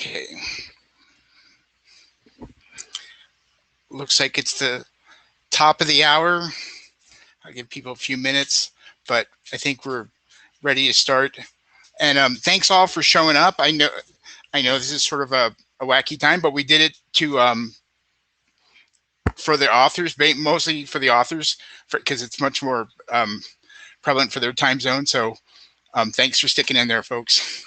Okay. Looks like it's the top of the hour. I'll give people a few minutes, but I think we're ready to start. And thanks all for showing up. I know this is sort of a wacky time, but we did it to for the authors, mostly for the authors, because it's much more prevalent for their time zone. So thanks for sticking in there, folks.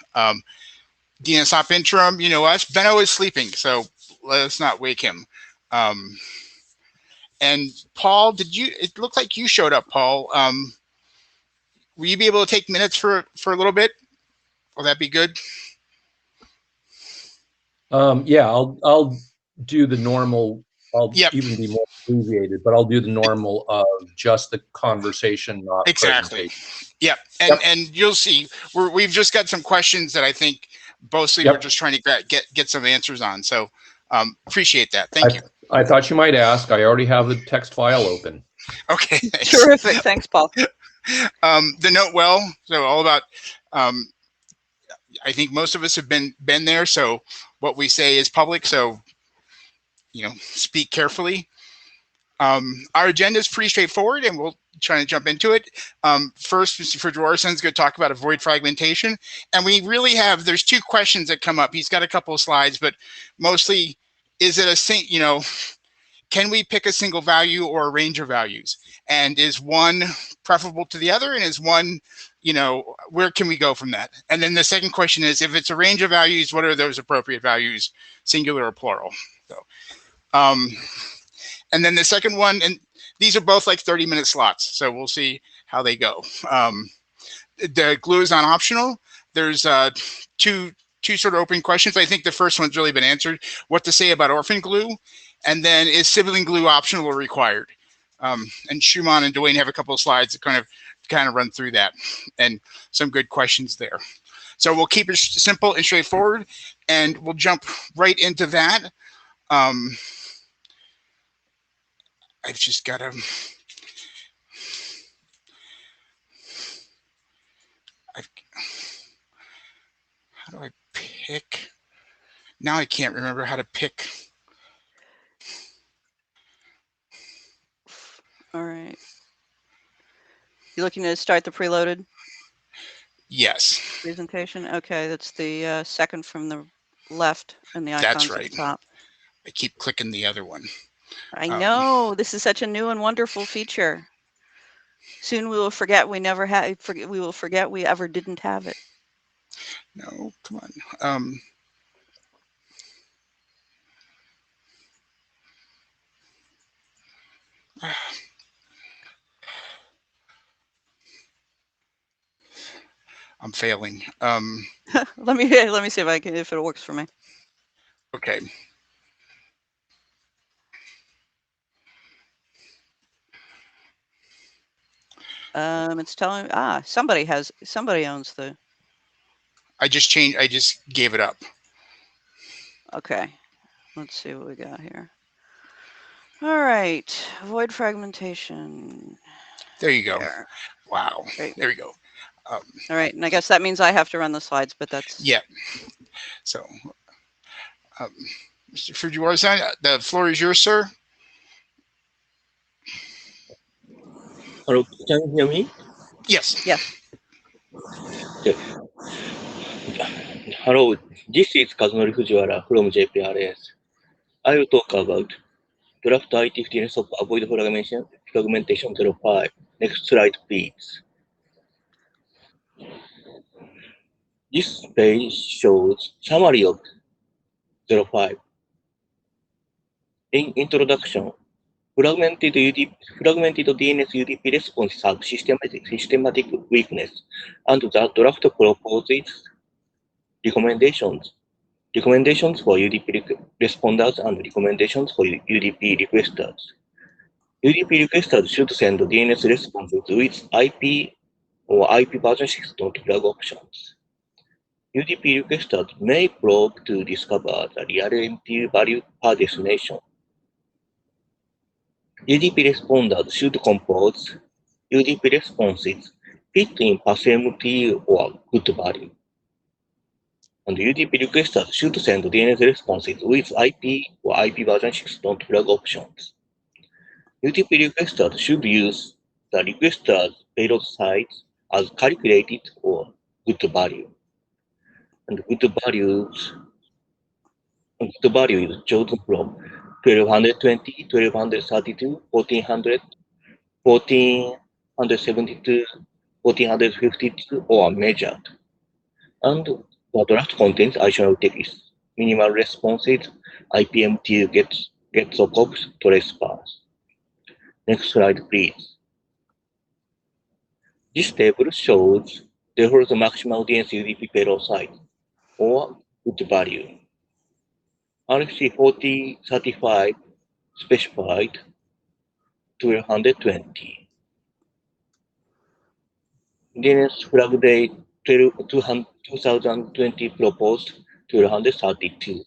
DNSOP interim, you know us. Benno is sleeping, so let us not wake him. And Paul, it looked like you showed up, Paul. Will you be able to take minutes for a little bit? Will that be good? Yeah, I'll do the normal. I'll even be more abbreviated, but I'll do the normal of just the conversation, not exactly. Yep. And you'll see we've just got some questions that I think mostly we're just trying to get some answers on. So appreciate that. Thank you. I thought you might ask. I already have the text file open. Okay. Thanks. Terrific. Thanks, Paul. The note well. So all about. I think most of us have been there. So what we say is public. So speak carefully. Our agenda is pretty straightforward, and we'll try to jump into it. First, Mr. Fujimura-san is going to talk about avoid fragmentation, and we really there's two questions that come up. He's got a couple of slides, but mostly, is it can we pick a single value or a range of values? And is one preferable to the other? And is one, where can we go from that? And then the second question is, if it's a range of values, what are those appropriate values, singular or plural? So, and then the second one, and these are both like 30-minute slots, so we'll see how they go. The glue is not optional. There's two sort of open questions. I think the first one's really been answered. What to say about orphan glue? And then is sibling glue optional or required? And Schumann and Dwayne have a couple of slides that kind of run through that, and some good questions there. So we'll keep it simple and straightforward, and we'll jump right into that. I've just got to. How do I pick? Now I can't remember how to pick. All right. You looking to start the preloaded? Yes. Presentation? Okay, that's the second from the left and the icons that's right. at the top. I keep clicking the other one. I know. This is such a new and wonderful feature. Soon we will forget we never had. We will forget we ever didn't have it. No, come on. I'm failing. Let me see if it works for me. Okay. It's telling somebody owns the. I just gave it up. Okay, let's see what we got here. All right, avoid fragmentation. There you go. There. Wow. Great. There we go. All right, and I guess that means I have to run the slides, but that's. Yeah. So, Mr. Fujiwara-san, the floor is yours, sir. Hello, can you hear me? Yes. Yes. Okay. Hello, this is Kazunori Fujiwara from JPRS. I will talk about draft IETF-DNSOP avoid fragmentation 05. Next slide, please. This page shows summary of 05. In introduction, fragmented DNS UDP responses have systematic weakness, and the draft proposes recommendations for UDP responders and recommendations for UDP requesters. UDP requesters should send DNS responses with IP or IP version 6.flag options. UDP requesters may probe to discover the real MTU value per destination. UDP responders should compose UDP responses fit in pass MTU or good value. And UDP requesters should send DNS responses with IP or IP version 6 don't flag options. UDP requesters should use the requester's payload size as calculated or good value. And good value is chosen from 1220, 1232, 1400, 1472, 1452, or measured. And the draft contains additional text, minimal responses, IPM2 gets sockets, trace paths. Next slide, please. This table shows default maximal DNS UDP payload size, or good value. RFC 4035 specified 1220. DNS flag date 2020 proposed 1232.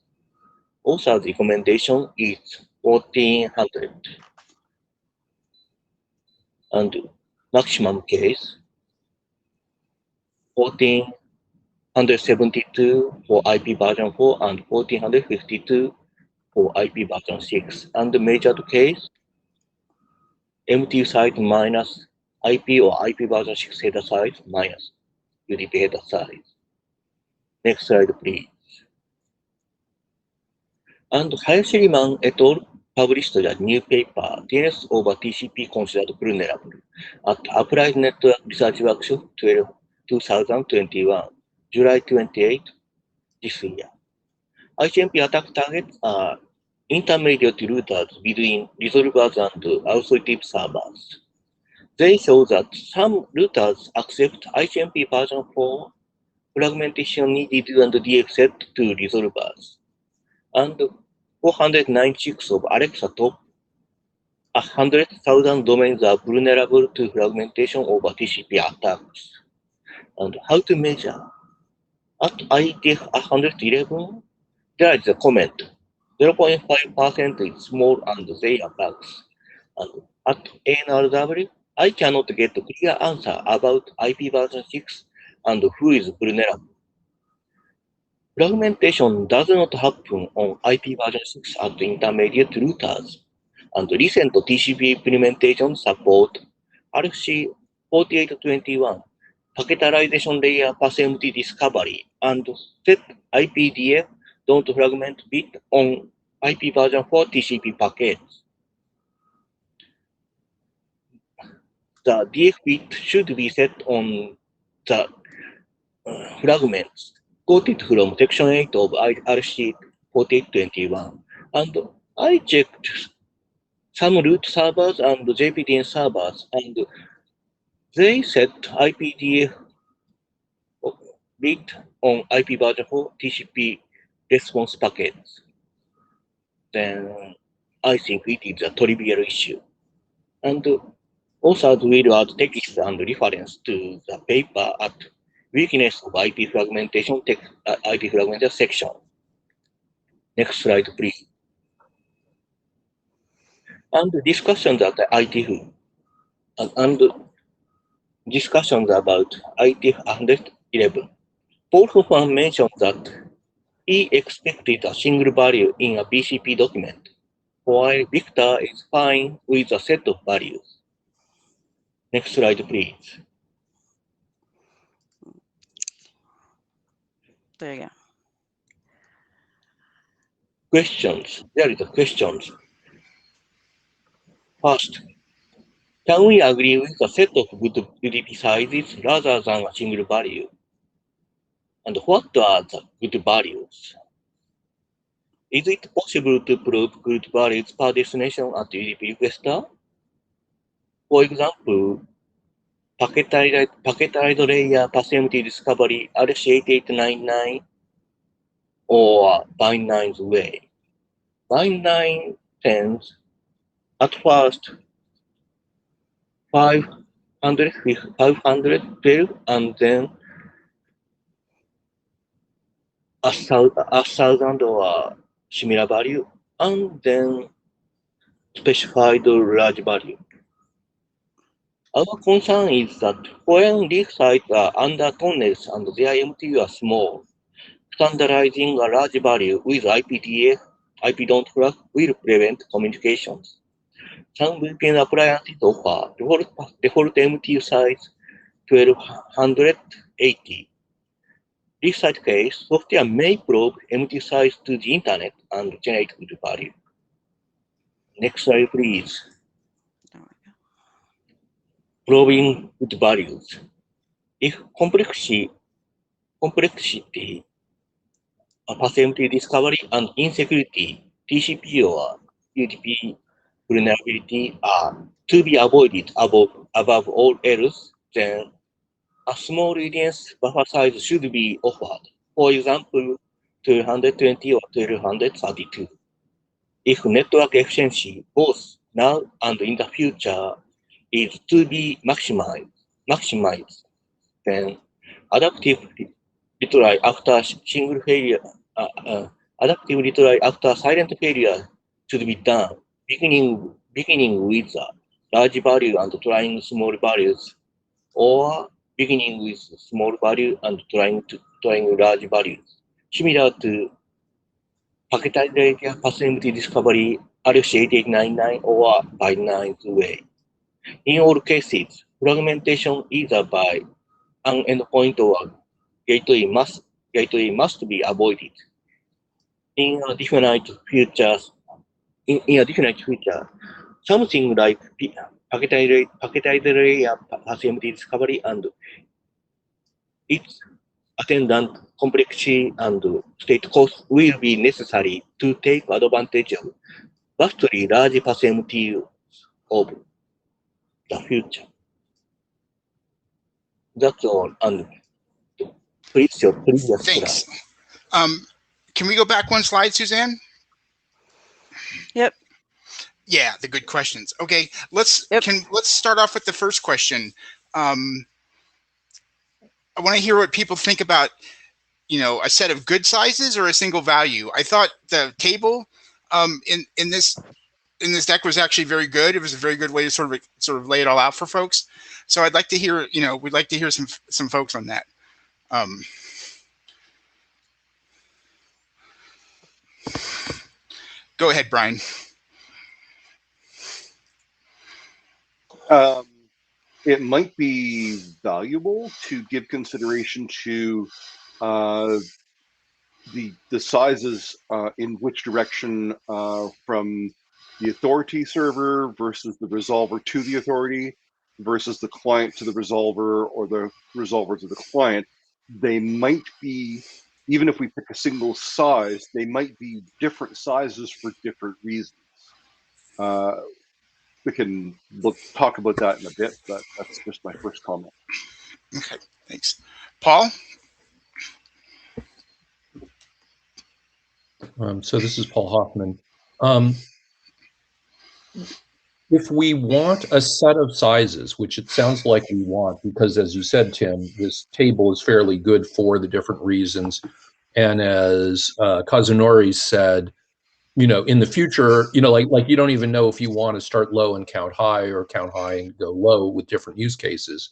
Author's recommendation is 1400. And maximum case 1472 for IP version 4 and 1452 for IP version 6. And the measured case MT size minus IP or IP version 6 header size minus UDP header size. Next slide, please. And Hayashiriman et al. Published a new paper, DNS over TCP considered vulnerable, at Applied Network Research Workshop 2021, July 28 this year. ICMP attack targets are intermediate routers between resolvers and authoritative servers. They show that some routers accept ICMP version 4 fragmentation needed and DF set to resolvers. And 496 of Alexa top 100,000 domains are vulnerable to fragmentation over TCP attacks. And how to measure? At IETF-111, there is a comment. 0.5% is small and they are bugs. And at ANRW, I cannot get a clear answer about IP version 6 and who is vulnerable. Fragmentation does not happen on IP version 6 at intermediate routers, and recent TCP implementation support RFC 4821 packetization layer pass-empty discovery and set IPDF don't fragment bit on IP version 4 TCP packets. The DF bit should be set on the fragments quoted from section 8 of RFC 4821. And I checked some root servers and JPDN servers, and they set IPDF bit on IP version 4 TCP response packets. Then I think it is a trivial issue. And authors will add text and reference to the paper at weakness of IP fragmentation section. Next slide, please. And discussions at IETF and discussions about IETF 111. Paul Hoffman mentioned that he expected a single value in a BCP document, while Victor is fine with a set of values. Next slide, please. There you go. Questions. There is a questions. First, can we agree with a set of good UDP sizes rather than a single value? And what are the good values? Is it possible to prove good values per destination at UDP requester? For example, packetized layer pass-empty discovery RC8899 or bind9's way. Bind9 sends at first 512 and then 1,000 or similar value, and then specified large value. Our concern is that when leaf sites are under tunnels and their MTU are small, Standardizing a large value with IPDF, IP don't flag will prevent communications. Some VPN appliances offer default MTU size 1280. This such case, software may probe MTU size to the internet and generate good value. Next slide, please. Probing good values. If complexity, path-empty discovery, and insecurity, TCP or UDP vulnerability are to be avoided above all else, then a small audience buffer size should be offered. For example, 220 or 232. If network efficiency, both now and in the future, is to be maximized, then adaptive retry after single failure, adaptive retry after silent failure should be done, beginning with a large value and trying small values, or beginning with small value and trying large values, similar to packet-related path-empty discovery, RFC8899 or by9's way. In all cases, fragmentation either by an endpoint or gateway must be avoided. In a definite future, something like packet layer path-empty discovery and its attendant complexity and state cost will be necessary to take advantage of vastly large path-empty of the future. That's all. And please your previous Thanks. slide. Can we go back one slide, Suzanne? Yep. Yeah, the good questions. Okay, let's start off with the first question. I want to hear what people think about, a set of good sizes or a single value. I thought the table in this deck was actually very good. It was a very good way to sort of lay it all out for folks. So I'd like to hear, we'd like to hear some folks on that. Go ahead, Brian. It might be valuable to give consideration to the sizes in which direction from the authority server versus the resolver to the authority versus the client to the resolver or the resolver to the client. They might be, even if we pick a single size, they might be different sizes for different reasons. We'll talk about that in a bit, but that's just my first comment. Okay, thanks. Paul? So this is Paul Hoffman. If we want a set of sizes, which it sounds like we want, because as you said, Tim, this table is fairly good for the different reasons. And as Kazunori said, in the future, like you don't even know if you want to start low and count high or count high and go low with different use cases.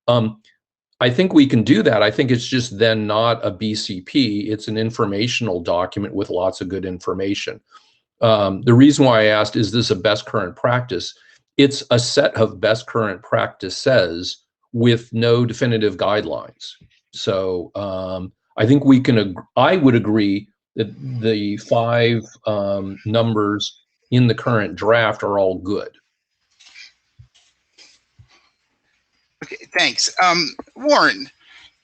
I think we can do that. I think it's just then not a BCP. It's an informational document with lots of good information. The reason why I asked, is this a best current practice? It's a set of best current practices with no definitive guidelines. So I think I would agree that the 5 numbers in the current draft are all good. Okay, thanks. Warren,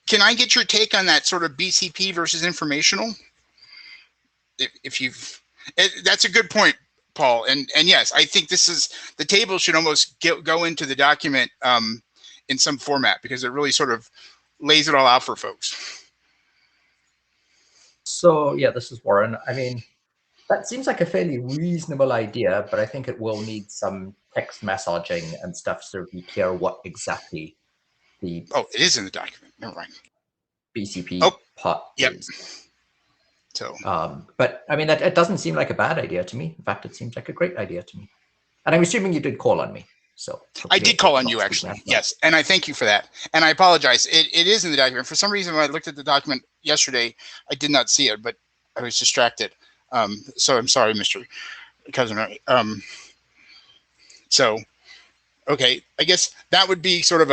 can I get your take on that sort of BCP versus informational? That's a good point, Paul. And yes, I think the table should almost go into the document in some format, because it really sort of lays it all out for folks. So yeah, this is Warren. I mean, that seems like a fairly reasonable idea, but I think it will need some text messaging and stuff so be clear what exactly the it is in the document. Never mind. BCP part is. So, but I mean, it doesn't seem like a bad idea to me. In fact, it seems like a great idea to me. And I'm assuming you did call on me. So I did call on not you, speaking actually. out loud. Yes, and I thank you for that. And I apologize. It is in the document. For some reason, when I looked at the document yesterday, I did not see it, but I was distracted. So I'm sorry, Mr. Cousin. So, okay, I guess that would be sort of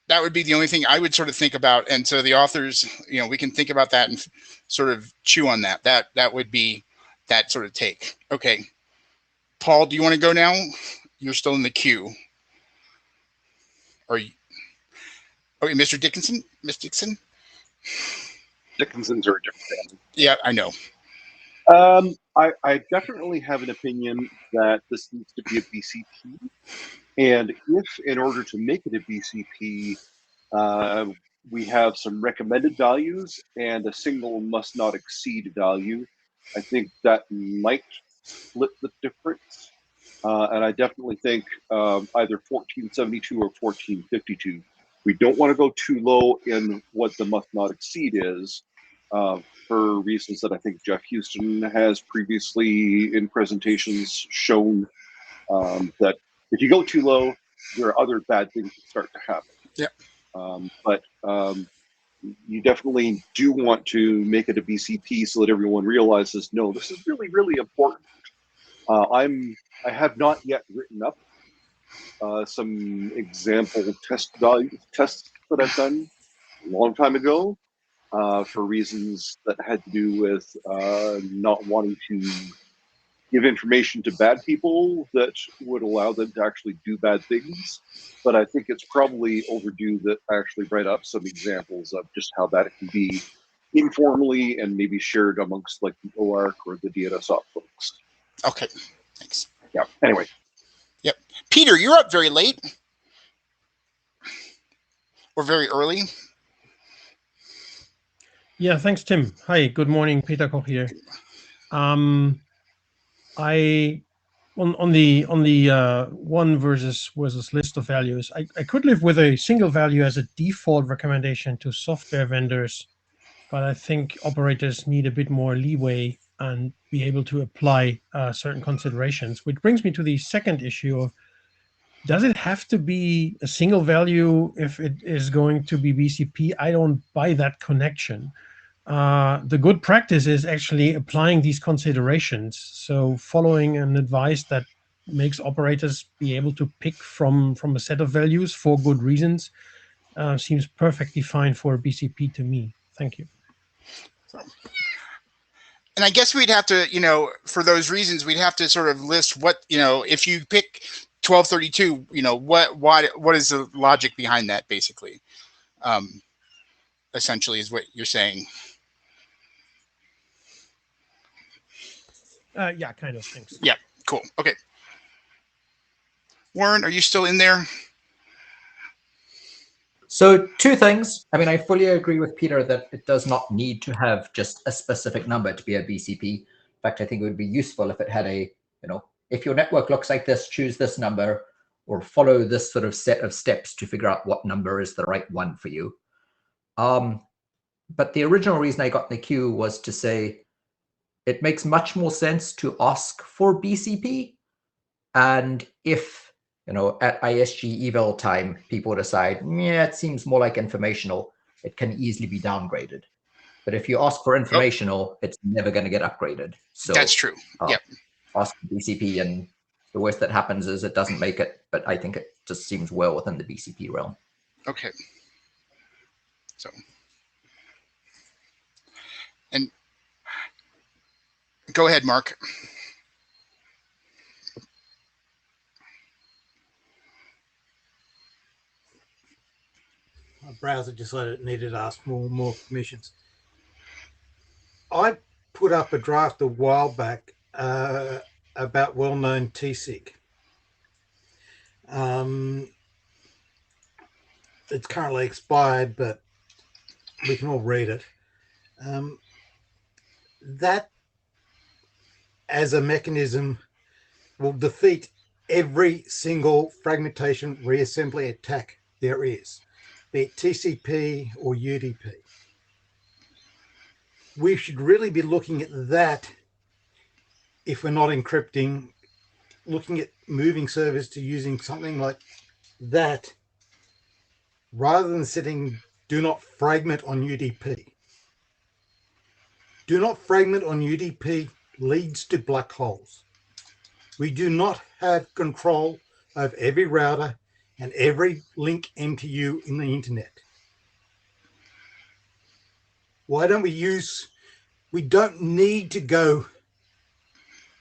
that would be the only thing I would sort of think about. And so the authors, we can think about that and sort of chew on that. That would be that sort of take. Okay. Paul, do you want to go now? You're still in the queue. Or okay, Mr. Dickinson? Miss Dixon? Dickinson's are a different family. Yeah, I know. I definitely have an opinion that this needs to be a BCP. And if, in order to make it a BCP, we have some recommended values and a single must not exceed value, I think that might split the difference. And I definitely think either 1472 or 1452. We don't want to go too low in what the must not exceed is, for reasons that I think Jeff Houston has previously in presentations shown, that if you go too low, there are other bad things that start to happen. Yeah. But you definitely do want to make it a BCP so that everyone realizes, no, this is really, really important. I have not yet written up some example tests that I've done a long time ago, for reasons that had to do with not wanting to give information to bad people that would allow them to actually do bad things. But I think it's probably overdue that I actually write up some examples of just how that can be informally and maybe shared amongst like the OARC or the DNSOP folks. Okay, thanks. Yeah, anyway. Yep. Peter, you're up very late. Or very early. Yeah, thanks, Tim. Hi, good morning. Peter Koch here. I on the one versus list of values, I could live with a single value as a default recommendation to software vendors, but I think operators need a bit more leeway and be able to apply certain considerations, which brings me to the second issue of, does it have to be a single value if it is going to be BCP? I don't buy that connection. The good practice is actually applying these considerations. So following an advice that makes operators be able to pick from a set of values for good reasons seems perfectly fine for BCP to me. Thank you. And I guess we'd have to, for those reasons, we'd have to sort of list what, if you pick 1232, what is the logic behind that, basically? Essentially is what you're saying. Yeah, kind of. Thanks. Yeah, cool. Okay. Warren, are you still in there? So two things. I mean, I fully agree with Peter that it does not need to have just a specific number to be a BCP. In fact, I think it would be useful if it had a, if your network looks like this, choose this number, or follow this sort of set of steps to figure out what number is the right one for you. But the original reason I got in the queue was to say it makes much more sense to ask for BCP. And if, at ISG eval time, people decide, yeah, it seems more like informational, it can easily be downgraded. But if you ask for informational, it's never going to get upgraded. So that's true. Yep. Ask for BCP, and the worst that happens is it doesn't make it, but I think it just seems well within the BCP realm. Okay. So, and go ahead, Mark. My browser just let it needed to ask more permissions. I put up a draft a while back about well-known TSIG. It's currently expired, but we can all read it. That, as a mechanism, will defeat every single fragmentation reassembly attack there is, be it TCP or UDP. We should really be looking at that if we're not encrypting, looking at moving service to using something like that rather than setting do not fragment on UDP. Do not fragment on UDP leads to black holes. We do not have control of every router and every link MTU in the internet. Why don't we don't need to go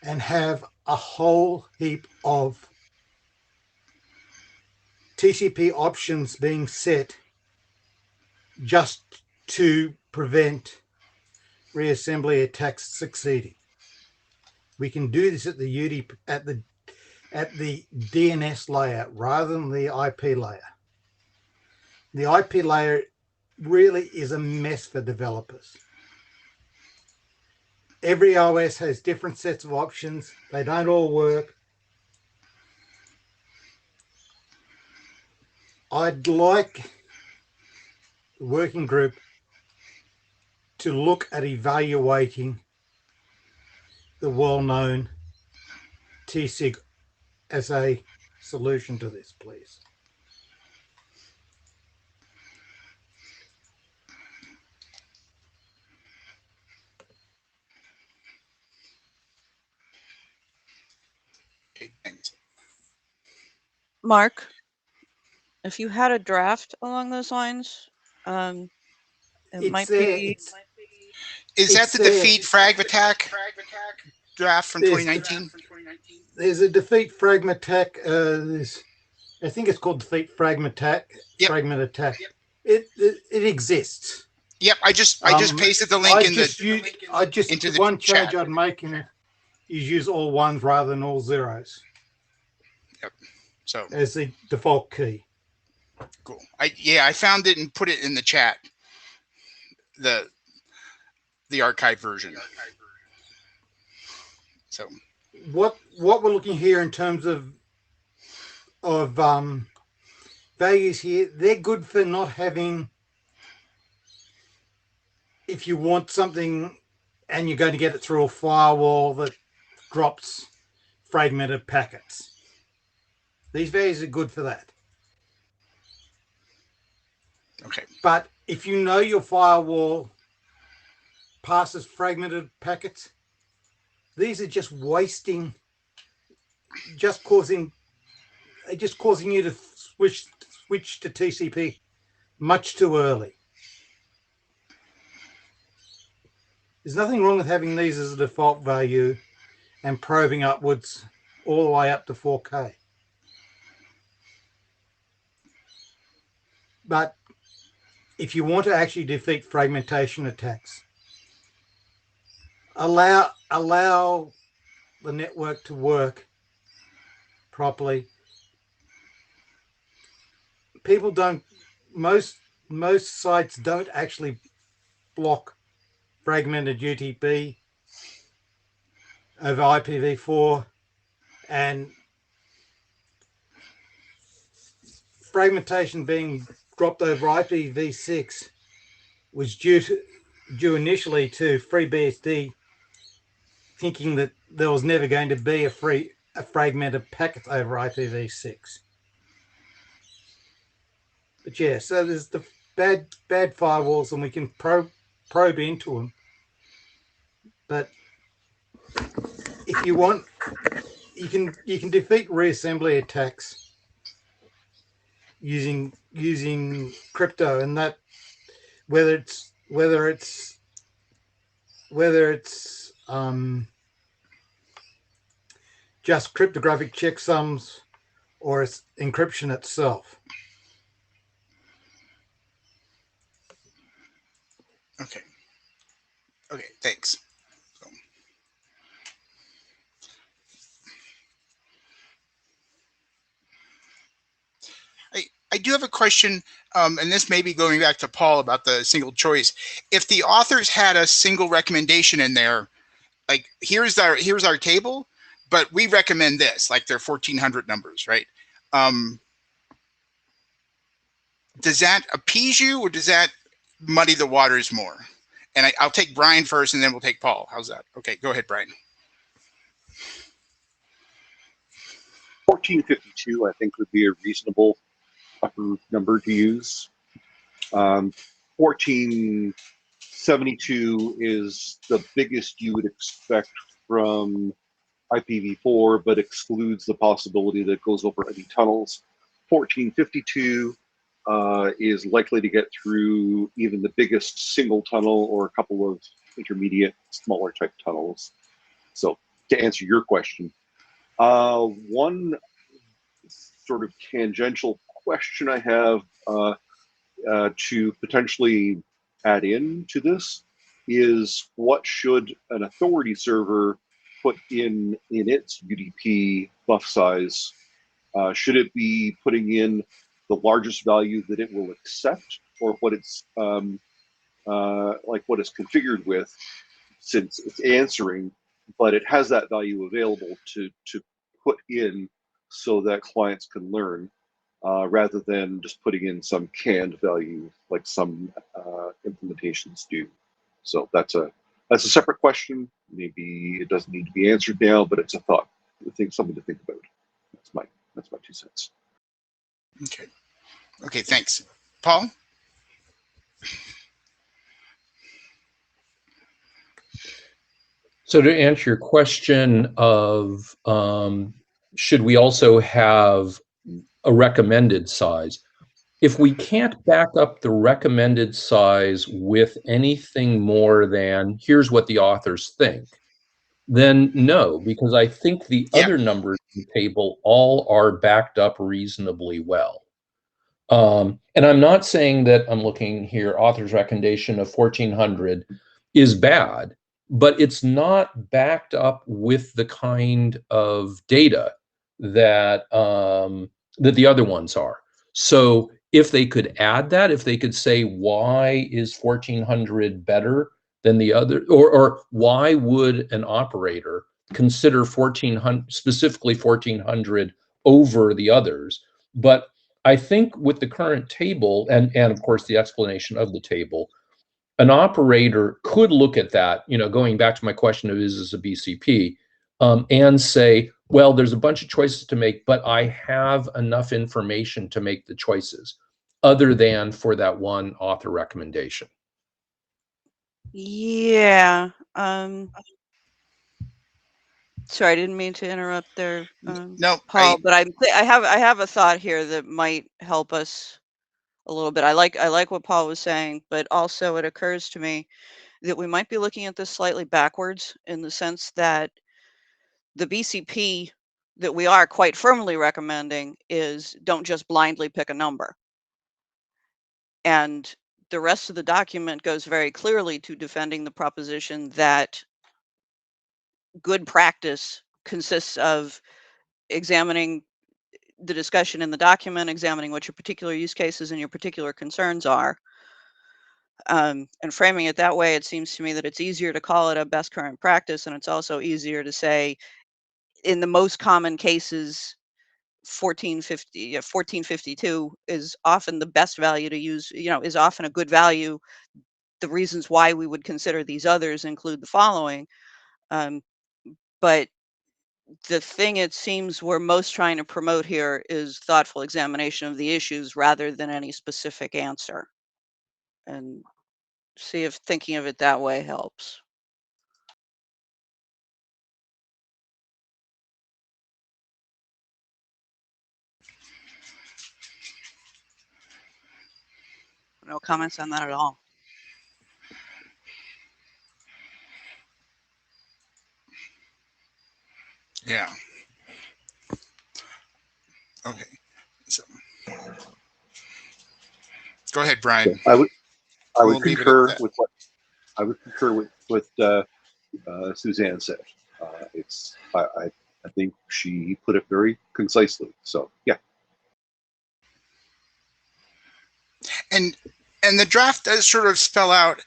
and have a whole heap of TCP options being set just to prevent reassembly attacks succeeding. We can do this at the UDP at the DNS layer rather than the IP layer. The IP layer really is a mess for developers. Every OS has different sets of options. They don't all work. I'd like the working group to look at evaluating the well-known TSIG as a solution to this, please. Okay, thanks. Mark, if you had a draft along those lines, it might be. Is that the defeat frag attack draft from There's 2019? There's a defeat fragment attack. I think it's called defeat fragment attack. Yep. Fragment attack. Yep. It exists. Yep, I just pasted the link into the one chat. change I'd make in it is use all ones rather than all zeros. Yep. So as the default key. Cool. I found it and put it in the chat. The archive version. So what we're looking here in terms of values here, they're good for not having, if you want something and you're going to get it through a firewall that drops fragmented packets. These values are good for that. Okay. But if you know your firewall passes fragmented packets, these are just wasting, just causing you to switch to TCP much too early. There's nothing wrong with having these as a default value and probing upwards all the way up to 4K. But if you want to actually defeat fragmentation attacks, allow the network to work properly. Most sites don't actually block fragmented UTP over IPv4, and fragmentation being dropped over IPv6 was due initially to FreeBSD thinking that there was never going to be a fragmented packet over IPv6. But yeah, so there's the bad firewalls, and we can probe into them. But if you want, you can defeat reassembly attacks using crypto, and that whether it's just cryptographic checksums or it's encryption itself. Okay, thanks. So. I do have a question, and this may be going back to Paul about the single choice. If the authors had a single recommendation in there, like here's our table, but we recommend this, like their 1400 numbers, right? Does that appease you, or does that muddy the waters more? And I'll take Brian first, and then we'll take Paul. How's that? Okay, go ahead, Brian. 1452, I think, would be a reasonable upper number to use. 1472 is the biggest you would expect from IPv4, but excludes the possibility that it goes over any tunnels. 1452 is likely to get through even the biggest single tunnel or a couple of intermediate, smaller type tunnels. So to answer your question, one sort of tangential question I have to potentially add in to this is, what should an authority server put in its UDP buff size? Should it be putting in the largest value that it will accept, or what it's like what it's configured with, since it's answering, but it has that value available to put in so that clients can learn, rather than just putting in some canned value like some implementations do. So that's a separate question. Maybe it doesn't need to be answered now, but it's a thought. I think something to think about. That's my 2 cents. Okay. Okay, thanks. Paul? So to answer your question of should we also have a recommended size, if we can't back up the recommended size with anything more than here's what the authors think, then no, because I think the other numbers in the table all are backed up reasonably well. And I'm not saying that, I'm looking here, author's recommendation of 1400 is bad, but it's not backed up with the kind of data that that the other ones are. So if they could add that, if they could say, why is 1400 better than the other, or why would an operator consider 1400, specifically 1400 over the others? But I think with the current table, and of course the explanation of the table, an operator could look at that, going back to my question of is this a BCP, and say, well, there's a bunch of choices to make, but I have enough information to make the choices, other than for that one author recommendation. Yeah. Sorry, I didn't mean to interrupt there, No, Paul, but I have a thought here that might help us a little bit. I like what Paul was saying, but also it occurs to me that we might be looking at this slightly backwards, in the sense that the BCP that we are quite firmly recommending is don't just blindly pick a number. And the rest of the document goes very clearly to defending the proposition that good practice consists of examining the discussion in the document, examining what your particular use cases and your particular concerns are. And framing it that way, it seems to me that it's easier to call it a best current practice, and it's also easier to say, in the most common cases, 1452 is often the best value to use, is often a good value. The reasons why we would consider these others include the following. But the thing it seems we're most trying to promote here is thoughtful examination of the issues rather than any specific answer. And see if thinking of it that way helps. No comments on that at all. Yeah. Okay. So go ahead, Brian. I would We'll leave it at concur that. with what Suzanne said. I think she put it very concisely. So yeah. And the draft does sort of spell out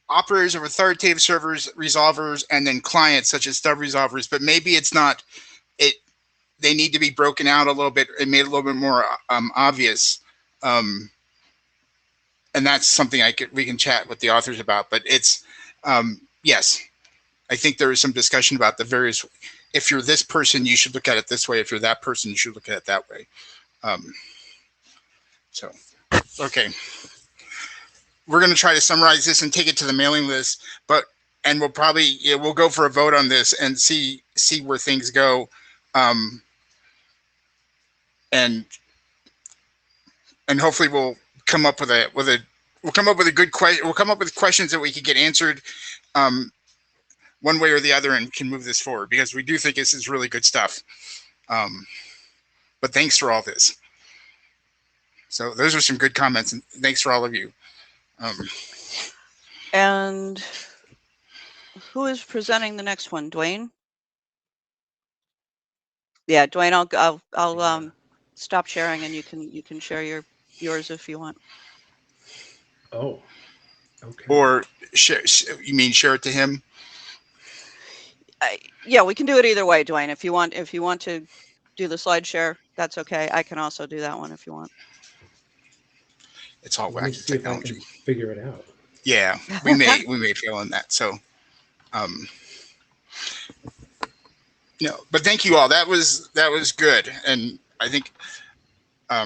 operators of authoritative servers, resolvers, and then clients such as stub resolvers, but maybe it's not it. They need to be broken out a little bit and made a little bit more obvious. And that's something we can chat with the authors about. But it's yes, I think there is some discussion about the various if you're this person, you should look at it this way. If you're that person, you should look at it that way. So, okay. We're going to try to summarize this and take it to the mailing list, and we'll probably, we'll go for a vote on this and see where things go. And hopefully we'll come up with a good question. We'll come up with questions that we can get answered one way or the other, and can move this forward, because we do think this is really good stuff. But thanks for all this. So those are some good comments, and thanks for all of you. And who is presenting the next one? Dwayne? Yeah, Dwayne, I'll stop sharing, and you can share yours if you want. Oh, okay. Or share, you mean share it to him? Yeah, we can do it either way, Dwayne. If you want to do the slide share, that's okay. I can also do that one if you want. It's all Let me wacky see if I technology. can figure it out. Yeah, we may fail on that. So, but thank you all. That was good, and I think I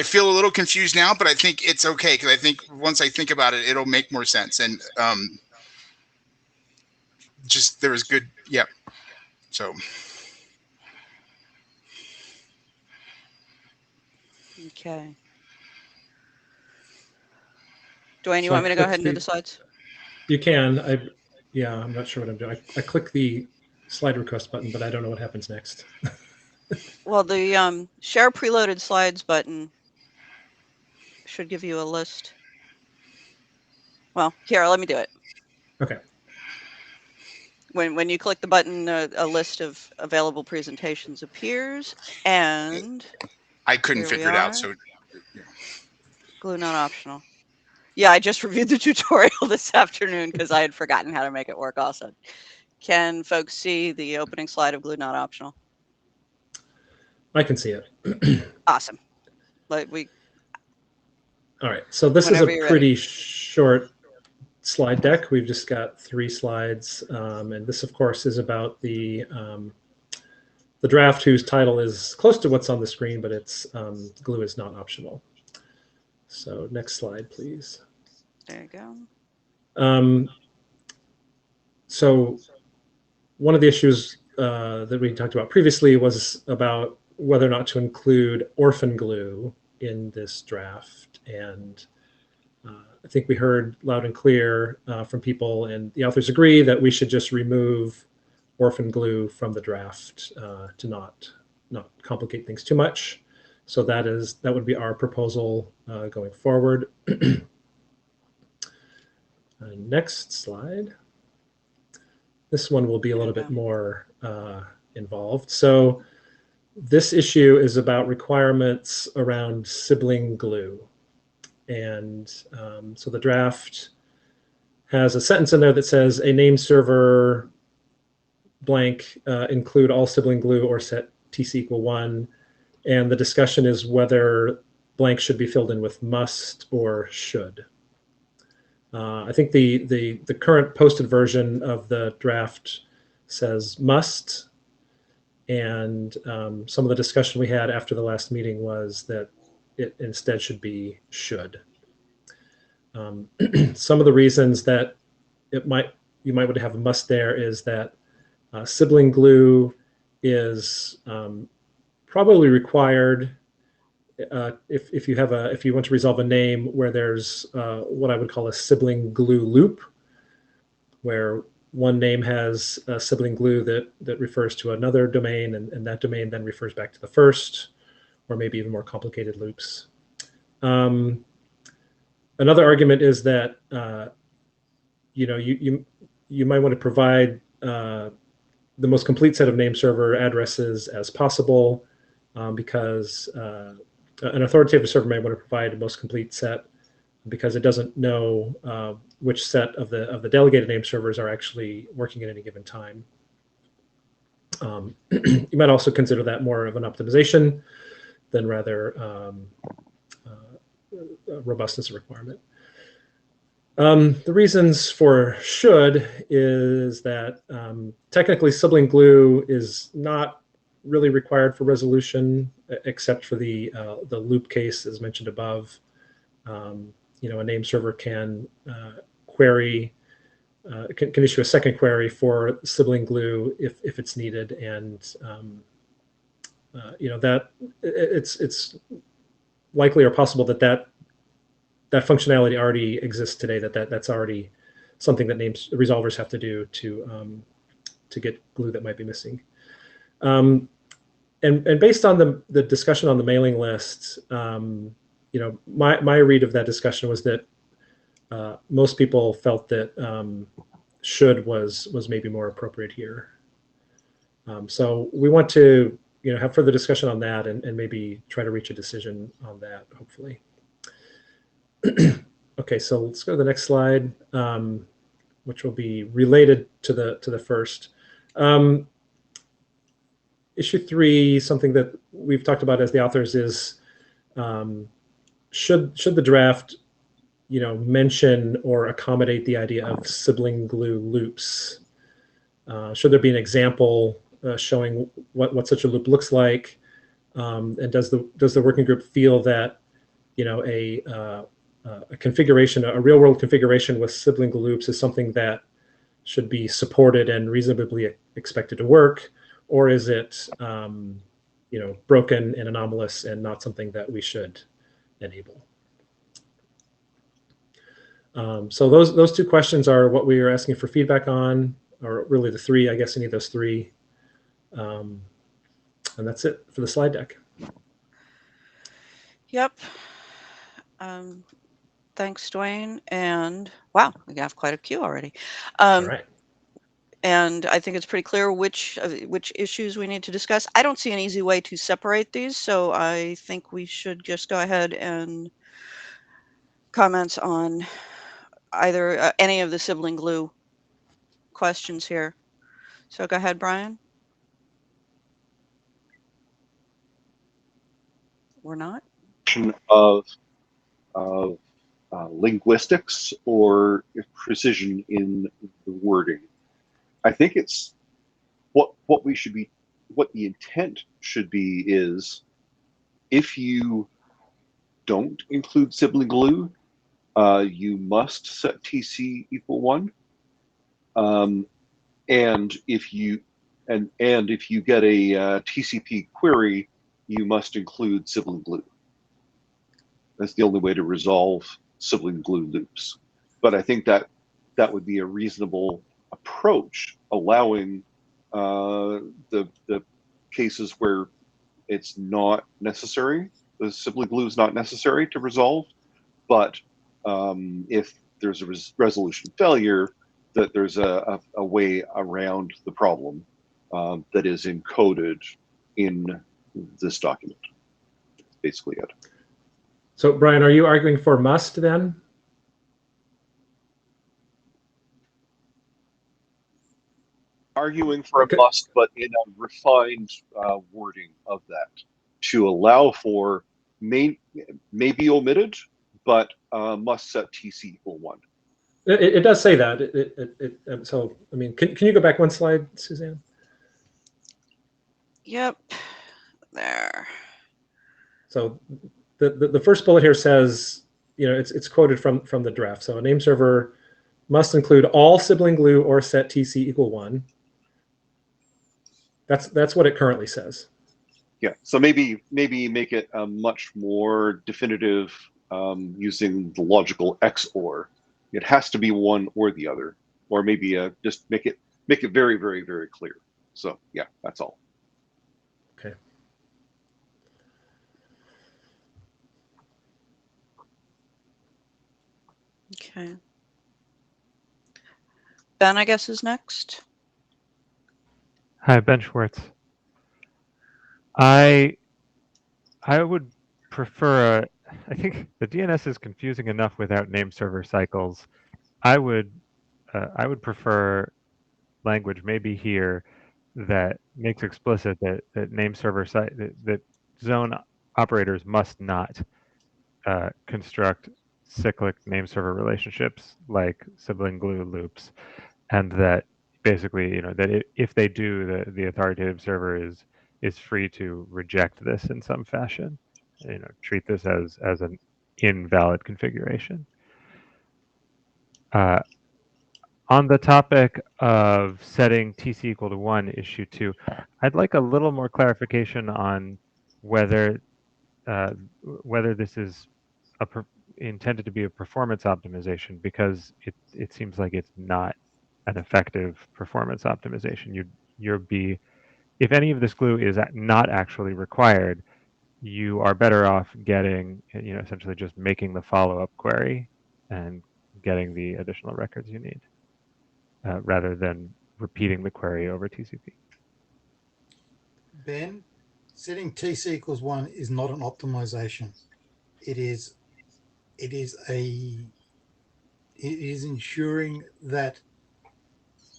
feel a little confused now, but I think it's okay, because I think once I think about it, it'll make more sense. And just there was good, yep. So. Okay. Dwayne, you want me to go ahead and do the slides? You can. I'm not sure what I'm doing. I click the slide request button, but I don't know what happens next. Well, the share preloaded slides button should give you a list. Well, here, let me do it. Okay. When you click the button, a list of available presentations appears, and I couldn't figure it out. So, Glue not optional. Yeah, I just reviewed the tutorial this afternoon because I had forgotten how to make it work also. Can folks see the opening slide of Glue not optional? I can see it. Awesome. All right. So this is a pretty short slide deck. We've just got 3 slides. And this, of course, is about the draft whose title is close to what's on the screen, but it's Glue is not optional. So next slide, please. There you go. So one of the issues that we talked about previously was about whether or not to include orphan glue in this draft. And I think we heard loud and clear from people, and the authors agree that we should just remove orphan glue from the draft to not complicate things too much. So that would be our proposal going forward. Next slide. This one will be a little bit more involved. So this issue is about requirements around sibling glue. And so the draft has a sentence in there that says a name server blank include all sibling glue or set TC = 1. And the discussion is whether blank should be filled in with must or should. I think the current posted version of the draft says must, and some of the discussion we had after the last meeting was that it instead should be should. Some of the reasons that you might want to have a must there is that sibling glue is probably required if you want to resolve a name where there's what I would call a sibling glue loop, where one name has a sibling glue that refers to another domain, and that domain then refers back to the first, or maybe even more complicated loops. Another argument is that you might want to provide the most complete set of name server addresses as possible, because an authoritative server may want to provide the most complete set because it doesn't know which set of the delegated name servers are actually working at any given time. You might also consider that more of an optimization than rather robustness requirement. The reasons for should is that technically sibling glue is not really required for resolution, except for the loop case as mentioned above. A name server can query, can issue a second query for sibling glue if it's needed, and that it's likely or possible that functionality already exists today. That's already something that resolvers have to do to get glue that might be missing. And based on the discussion on the mailing list, my read of that discussion was that most people felt that should was maybe more appropriate here. So we want to have further discussion on that and maybe try to reach a decision on that, hopefully. Okay, so let's go to the next slide, which will be related to the first. Issue 3, something that we've talked about as the authors is should the draft mention or accommodate the idea of sibling glue loops? Should there be an example showing what such a loop looks like? And does the working group feel that a configuration, a real world configuration with sibling glue loops is something that should be supported and reasonably expected to work, or is it broken and anomalous and not something that we should enable? So those two questions are what we are asking for feedback on, or really the three, I guess, any of those three. And that's it for the slide deck. Yep. Thanks, Dwayne. And wow, we have quite a queue already. All right. And I think it's pretty clear which issues we need to discuss. I don't see an easy way to separate these, so I think we should just go ahead and comment on either any of the sibling glue questions here. So go ahead, Brian. Or not? Of linguistics or precision in the wording. I think it's what the intent should be is, if you don't include sibling glue, you must set TC equal 1. And if you get a TCP query, you must include sibling glue. That's the only way to resolve sibling glue loops. But I think that would be a reasonable approach, allowing the cases where it's not necessary, the sibling glue is not necessary to resolve. But if there's a resolution failure, that there's a way around the problem that is encoded in this document. That's basically it. So, Brian, are you arguing for must then? Arguing for a must, but in a refined wording of that, to allow for may be omitted, but must set TC equal 1. It does say that. So, I mean, can you go back one slide, Suzanne? Yep. There. So the first bullet here says, it's quoted from the draft. So a name server must include all sibling glue or set TC equal 1. That's what it currently says. Yeah. So maybe make it much more definitive using the logical XOR. It has to be one or the other, or maybe just make it very, very, very clear. So yeah, that's all. Okay. Okay. Ben, I guess, is next. Hi, Ben Schwartz. I would prefer I think the DNS is confusing enough without name server cycles. I would prefer language maybe here that makes explicit that name server that zone operators must not construct cyclic name server relationships like sibling glue loops, and that basically, that if they do, the authoritative server is free to reject this in some fashion, treat this as an invalid configuration. On the topic of setting TC equal to 1, issue 2, I'd like a little more clarification on whether this is intended to be a performance optimization, because it seems like it's not an effective performance optimization. If any of this glue is not actually required, you are better off getting, essentially just making the follow-up query and getting the additional records you need, rather than repeating the query over TCP. Ben, setting TC equals 1 is not an optimization. It is ensuring that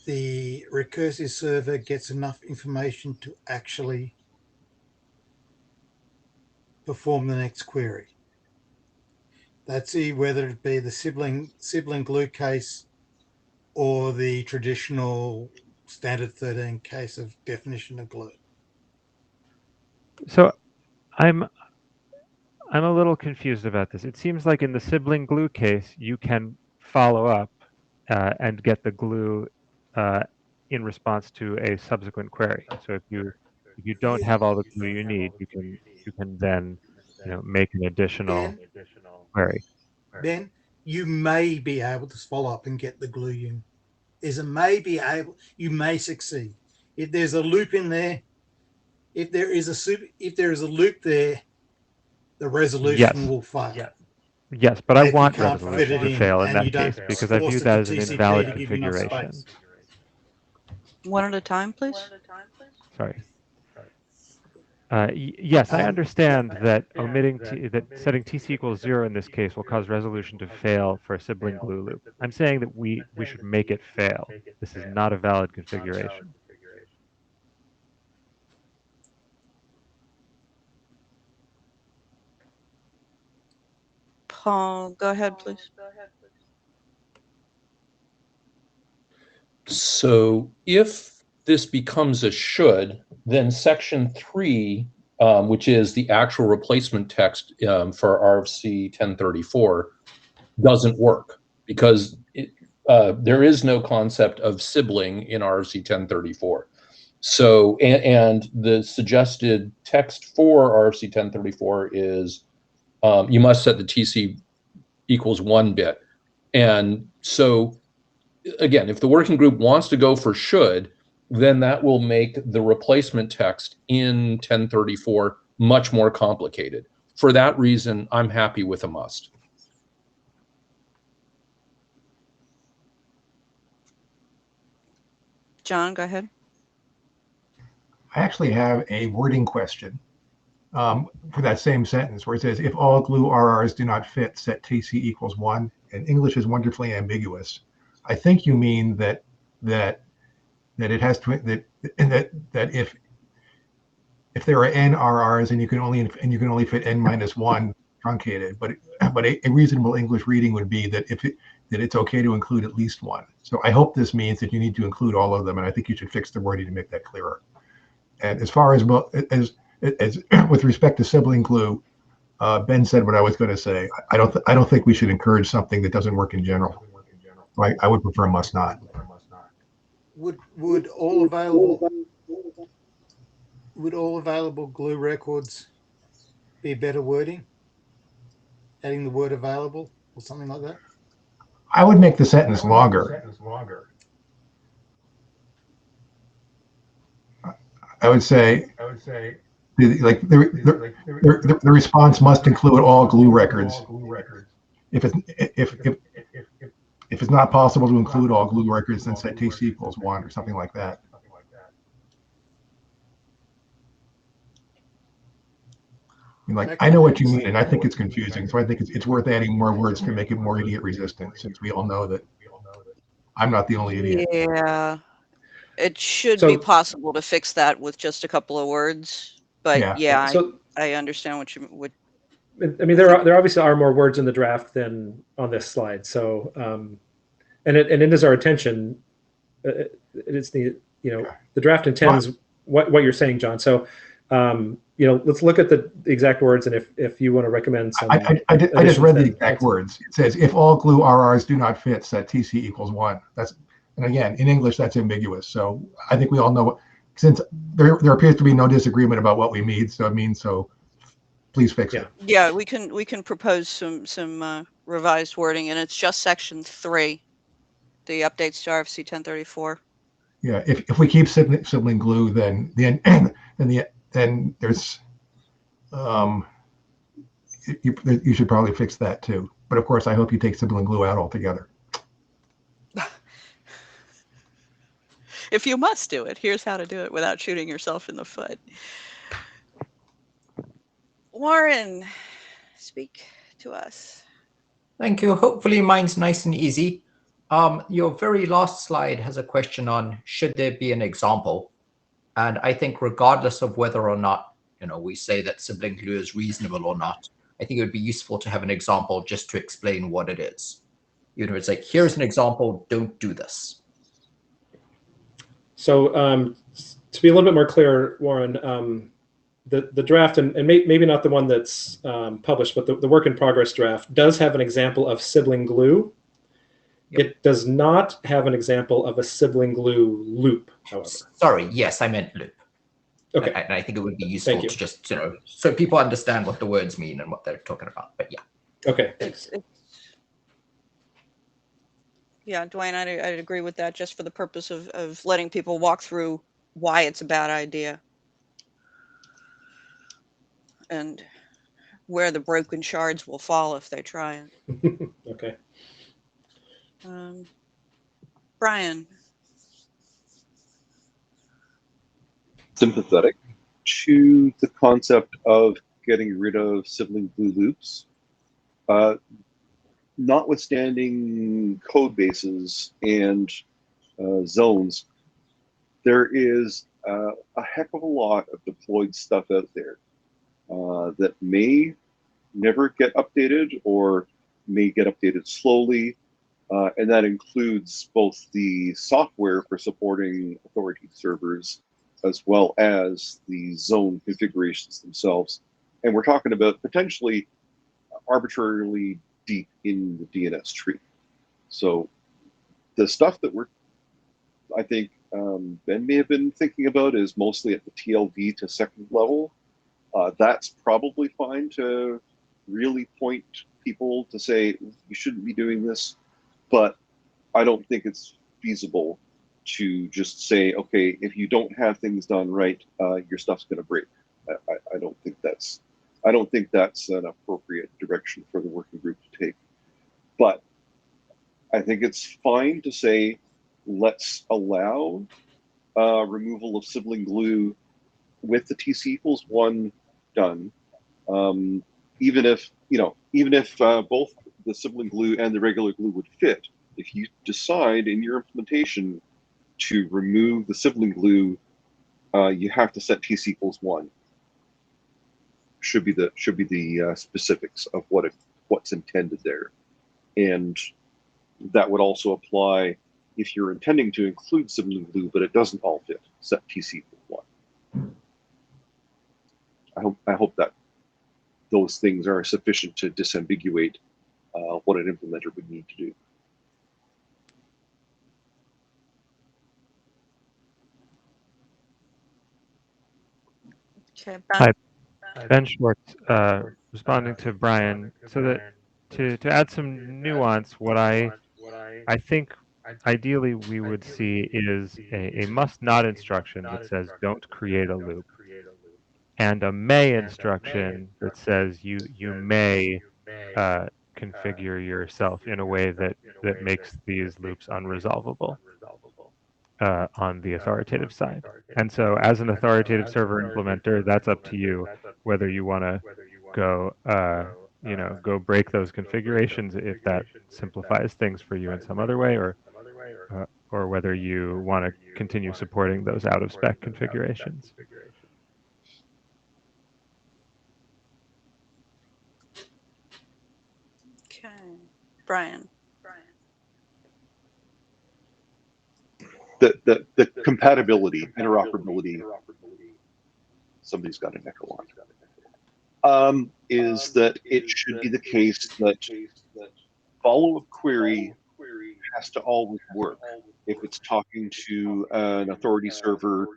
the recursive server gets enough information to actually perform the next query. That's whether it be the sibling glue case or the traditional standard 13 case of definition of glue. So I'm a little confused about this. It seems like in the sibling glue case, you can follow up and get the glue in response to a subsequent query. So if you don't have all the glue you need, you can then make an additional query. Ben, you may be able to follow up and get the glue you. You may succeed. If there's a loop in there, if there is a loop there, the resolution will fail. Yes, but I want can't fit resolution it to in fail in and you that case don't because I force view the that as an TCP invalid to give you enough configuration. space. One at a time, please. Sorry. Yes, I understand that setting TC equals 0 in this case will cause resolution to fail for a sibling glue loop. I'm saying that we should make it fail. This is not a valid configuration. Paul, go ahead, please. So if this becomes a should, then section 3, which is the actual replacement text for RFC 1034, doesn't work because there is no concept of sibling in RFC 1034. So, and the suggested text for RFC 1034 is you must set the TC equals 1 bit. And so, again, if the working group wants to go for should, then that will make the replacement text in 1034 much more complicated. For that reason, I'm happy with a must. John, go ahead. I actually have a wording question for that same sentence where it says, if all glue RRs do not fit, set TC equals 1. And English is wonderfully ambiguous. I think you mean that it has to that if there are n RRs and you can only fit n-1 truncated, but a reasonable English reading would be that it's okay to include at least one. So I hope this means that you need to include all of them, and I think you should fix the wording to make that clearer. And as far as with respect to sibling glue, Ben said what I was going to say. I don't think we should encourage something that doesn't work in general. I would prefer must not. Would all available glue records be better wording? Adding the word available or something like that? I would make the sentence longer. I would say like the response must include all glue records. If it's not possible to include all glue records, then set TC equals 1 or something like that. I know what you mean, and I think it's confusing. So I think it's worth adding more words to make it more idiot resistant, since we all know that I'm not the only idiot. Yeah, it should be possible to fix that with just a couple of words. But yeah, I understand what I mean, there obviously are more words in the draft than on this slide. So, and it is our intention. It is the the draft intends what you're saying, John. So, let's look at the exact words, and if you want to recommend some, I just read the exact words. It says if all glue RRs do not fit, set TC equals 1. And again, in English, that's ambiguous. So I think we all know, since there appears to be no disagreement about what we mean. So please fix it. Yeah, we can propose some revised wording, and it's just section 3, the updates to RFC 1034. Yeah, if we keep sibling glue, then there's you should probably fix that too. But of course, I hope you take sibling glue out altogether. If you must do it, here's how to do it without shooting yourself in the foot. Warren, speak to us. Thank you. Hopefully mine's nice and easy. Your very last slide has a question on should there be an example? And I think regardless of whether or not, we say that sibling glue is reasonable or not, I think it would be useful to have an example just to explain what it is. It's like, here's an example, don't do this. So to be a little bit more clear, Warren, the draft, and maybe not the one that's published, but the work in progress draft does have an example of sibling glue. Yep. It does not have an example of a sibling glue loop, however. Sorry, yes, I meant loop. Okay. And I think it would be useful to just, so people understand what the words mean and what they're talking about, but yeah. Okay, thanks. Yeah, Dwayne, I'd agree with that, just for the purpose of letting people walk through why it's a bad idea and where the broken shards will fall if they try it. Okay. Brian. Sympathetic to the concept of getting rid of sibling glue loops. Notwithstanding code bases and zones, there is a heck of a lot of deployed stuff out there that may never get updated or may get updated slowly. And that includes both the software for supporting authority servers as well as the zone configurations themselves. And we're talking about potentially arbitrarily deep in the DNS tree. So the stuff that I think Ben may have been thinking about is mostly at the TLV to second level. That's probably fine to really point people to say, you shouldn't be doing this, but I don't think it's feasible to just say, okay, if you don't have things done right, your stuff's going to break. I don't think that's an appropriate direction for the working group to take. But I think it's fine to say, let's allow removal of sibling glue with the TC equals 1 done, even if both the sibling glue and the regular glue would fit. If you decide in your implementation to remove the sibling glue, you have to set TC equals 1. Should be the specifics of what's intended there, and that would also apply if you're intending to include sibling glue, but it doesn't all fit. Set TC equals 1. I hope that those things are sufficient to disambiguate what an implementer would need to do. Okay, Hi, Ben Schwartz, responding to Brian. So that to add some nuance, what I think ideally we would see is a must not instruction that says don't create a loop, and a may instruction that says you may configure yourself in a way that makes these loops unresolvable on the authoritative side. And so as an authoritative server implementer, that's up to you whether you want to go go break those configurations if that simplifies things for you in some other way, or whether you want to continue supporting those out of spec configurations. Okay, Brian. The compatibility, interoperability. Somebody's got an echo on. Is that it should be the case that follow-up query has to always work if it's talking to an authority server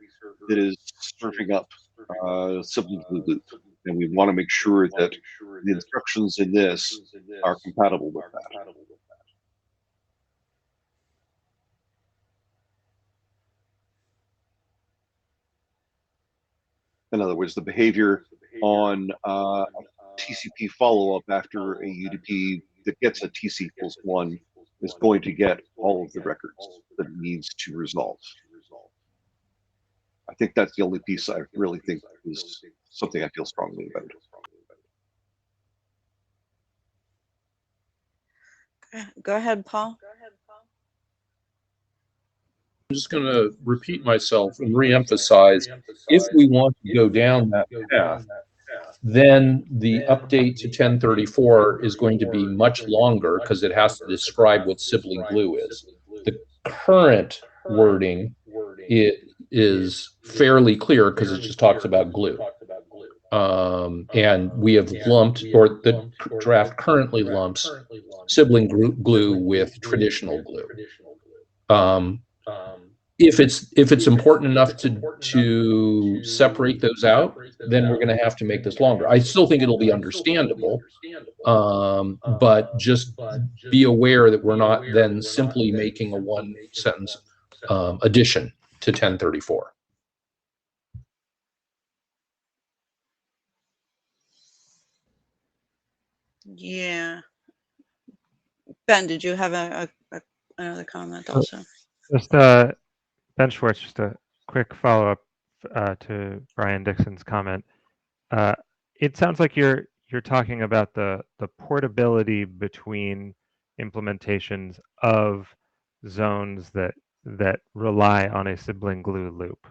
that is serving up Sibling Glue loop, and we want to make sure that the instructions in this are compatible with that. In other words, the behavior on TCP follow-up after a UDP that gets a TC equals 1 is going to get all of the records that it needs to resolve. I think that's the only piece I really think is something I feel strongly about. Go ahead, Paul. I'm just going to repeat myself and reemphasize, if we want to go down that path, then the update to 1034 is going to be much longer because it has to describe what Sibling Glue is. The current wording is fairly clear because it just talks about glue. And we have lumped, or the draft currently lumps, Sibling Glue with traditional glue. If it's important enough to separate those out, then we're going to have to make this longer. I still think it'll be understandable, but just be aware that we're not then simply making a one sentence addition to 1034. Yeah. Ben, did you have another comment also? Just Ben Schwartz, just a quick follow-up to Brian Dixon's comment. It sounds like you're talking about the portability between implementations of zones that rely on a Sibling Glue loop.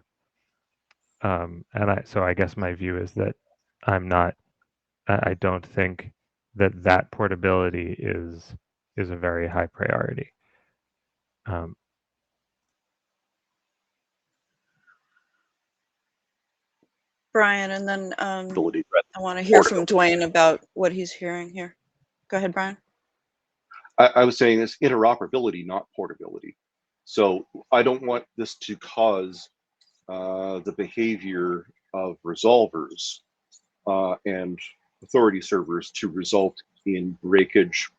So I guess my view is that I don't think that portability is a very high priority. Brian, and then I want to hear from Dwayne about what he's hearing here. Go ahead, Brian. I was saying this interoperability, not portability. So I don't want this to cause the behavior of resolvers and authority servers to result in breakage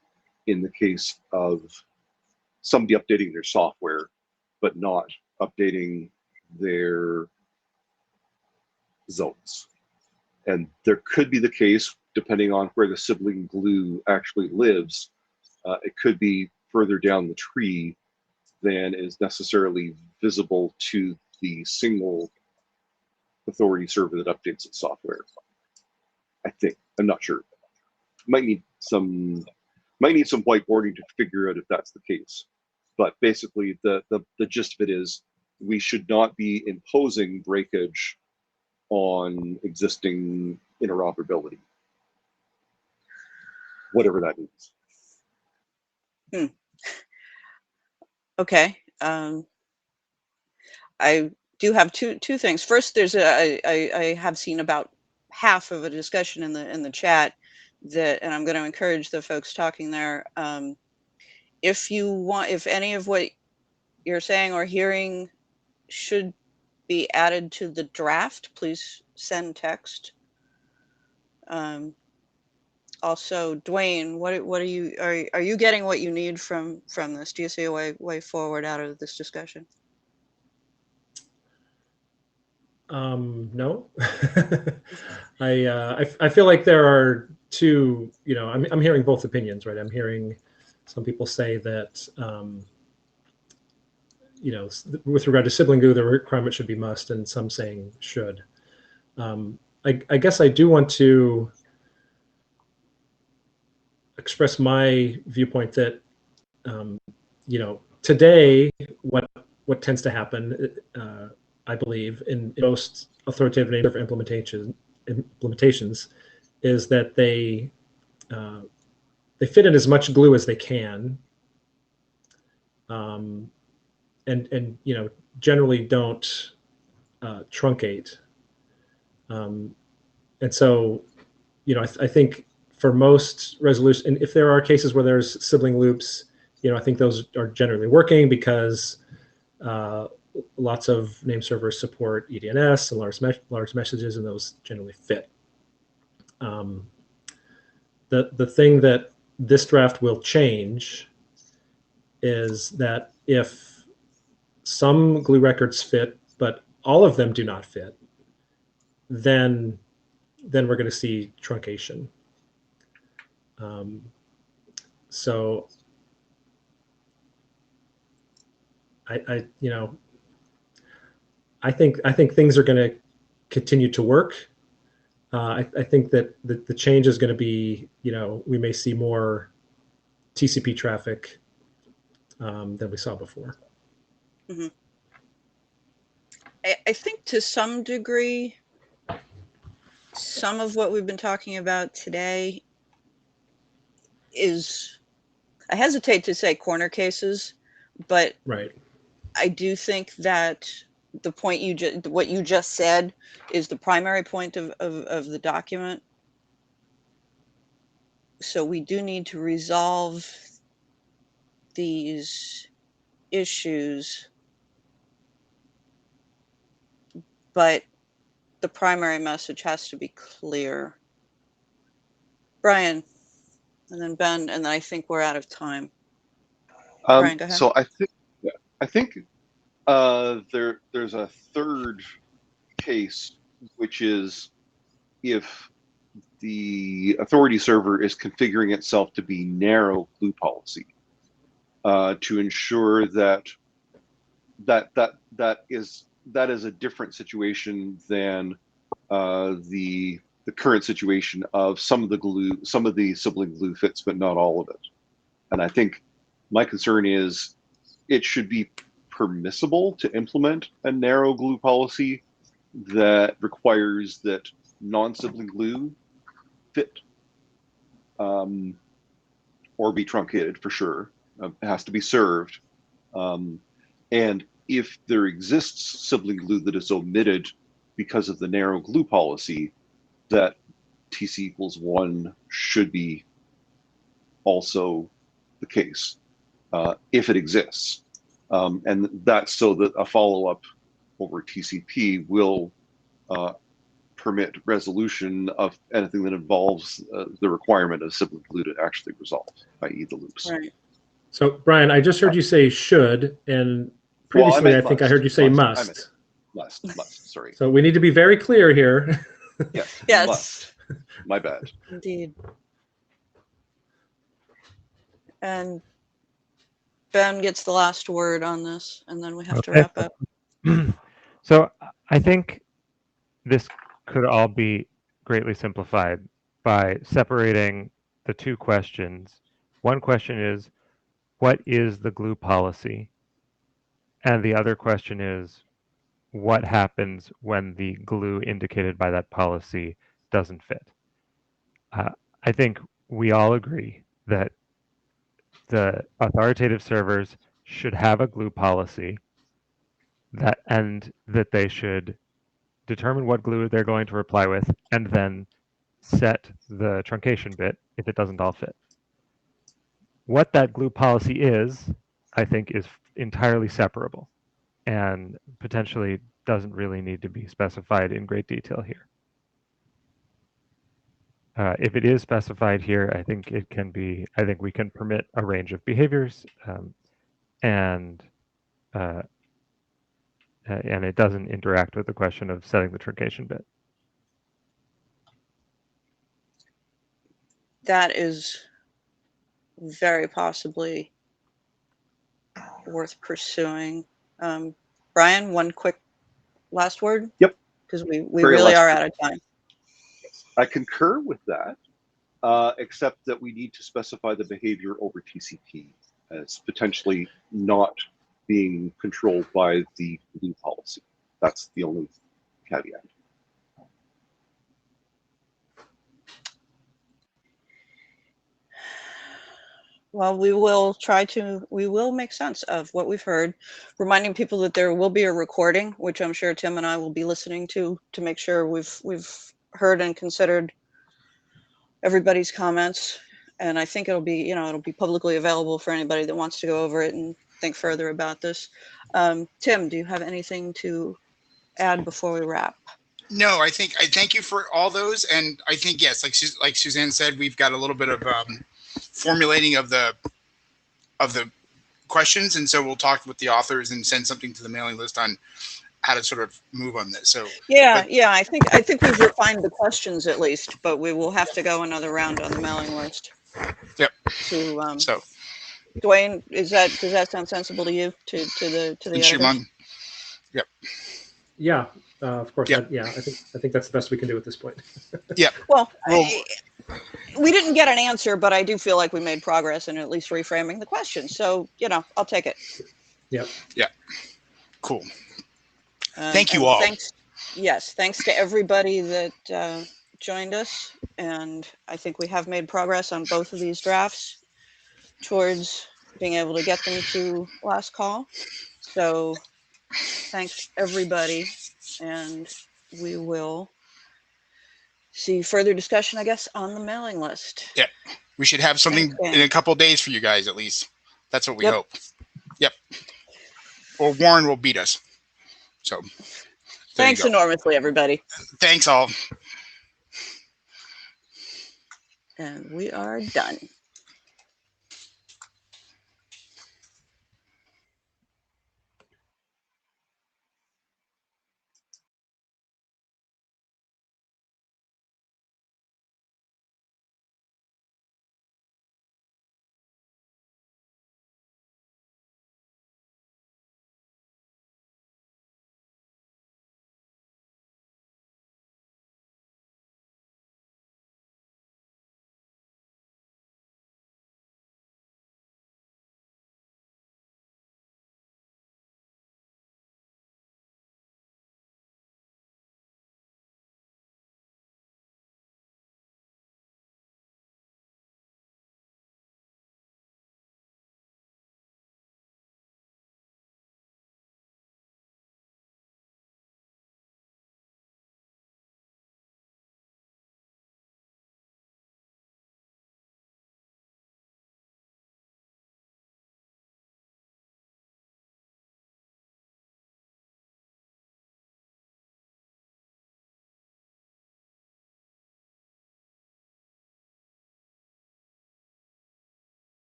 in the case of somebody updating their software, but not updating their zones. And there could be the case, depending on where the Sibling Glue actually lives, it could be further down the tree than is necessarily visible to the single authority server that updates its software. I think. I'm not sure. Might need some whiteboarding to figure out if that's the case. But basically, the gist of it is we should not be imposing breakage on existing interoperability, whatever that means. Okay. I do have two things. First, there's I have seen about half of a discussion in the chat that, and I'm going to encourage the folks talking there. If any of what you're saying or hearing should be added to the draft, please send text. Also, Dwayne, what are you getting what you need from this? Do you see a way forward out of this discussion? No. I feel like there are two, I'm hearing both opinions, right? I'm hearing some people say that, with regard to Sibling Glue, the requirement should be must, and some saying should. I guess I do want to express my viewpoint that, today, what tends to happen, I believe, in most authoritative name server implementations is that they they fit in as much glue as they can, and you know, generally don't truncate. And so, you know, I think for most resolution, and if there are cases where there's sibling loops, you know, I think those are generally working because lots of name servers support EDNS and large messages, and those generally fit. The thing that this draft will change is that if some glue records fit, but all of them do not fit, then we're going to see truncation. So I you know, I think things are going to continue to work. I think that the change is going to be, you know, we may see more TCP traffic than we saw before. Mm-hmm. I think to some degree, some of what we've been talking about today is, I hesitate to say corner cases, but right. I do think that the point what you just said is the primary point of the document. So we do need to resolve these issues, but the primary message has to be clear. Brian, and then Ben, and then I think we're out of time. Brian, go ahead. So I think there's a third case, which is if the authority server is configuring itself to be narrow glue policy, to ensure that is a different situation than the current situation of some of the sibling glue fits, but not all of it. And I think my concern is it should be permissible to implement a narrow glue policy that requires that non-sibling glue fit or be truncated for sure. It has to be served. And if there exists sibling glue that is omitted because of the narrow glue policy, that TC=1 should be also the case if it exists. And that's so that a follow-up over TCP will permit resolution of anything that involves the requirement of sibling glue to actually resolve, i.e. the loops. Right. So Brian, I just heard you say should, and previously I think I heard you say must. Must, sorry. So we need to be very clear here. Yes, Yes. must. My bad. Indeed. And Ben gets the last word on this, and then we have to wrap up. So I think this could all be greatly simplified by separating the two questions. One question is, what is the glue policy? And the other question is, what happens when the glue indicated by that policy doesn't fit? I think we all agree that the authoritative servers should have a glue policy and that they should determine what glue they're going to reply with and then set the truncation bit if it doesn't all fit. What that glue policy is, I think, is entirely separable and potentially doesn't really need to be specified in great detail here. If it is specified here, I think it can be, I think we can permit a range of behaviors and it doesn't interact with the question of setting the truncation bit. That is very possibly worth pursuing. Brian, one quick last word? Yep. Because we Very really last are word. out of time. I concur with that, except that we need to specify the behavior over TCP as potentially not being controlled by the glue policy. That's the only caveat. Well, we will make sense of what we've heard, reminding people that there will be a recording, which I'm sure Tim and I will be listening to make sure we've heard and considered everybody's comments. And I think it'll be publicly available for anybody that wants to go over it and think further about this. Tim, do you have anything to add before we wrap? No, I thank you for all those, and I think yes, like Suzanne said, we've got a little bit of formulating of the questions, and so we'll talk with the authors and send something to the mailing list on how to sort of move on this. So yeah, I think we've refined the questions at least, but we will have to go another round on the mailing list. Yep. So, Dwayne, does that sound sensible to you? To the editors? Yep. Yeah, of course. Yep. I think that's the best we can do at this point. Yeah. Well, we didn't get an answer, but I do feel like we made progress in at least reframing the question. So, I'll take it. Yep. Yeah. Cool. Thank you all. Thanks to everybody that joined us. And I think we have made progress on both of these drafts towards being able to get them to last call. So thanks everybody. And we will see further discussion, I guess, on the mailing list. Yeah. We should have something in a couple of days for you guys, at least. That's what we hope. Yep. Or Warren will beat us. So thanks enormously, everybody. Thanks all. And we are done.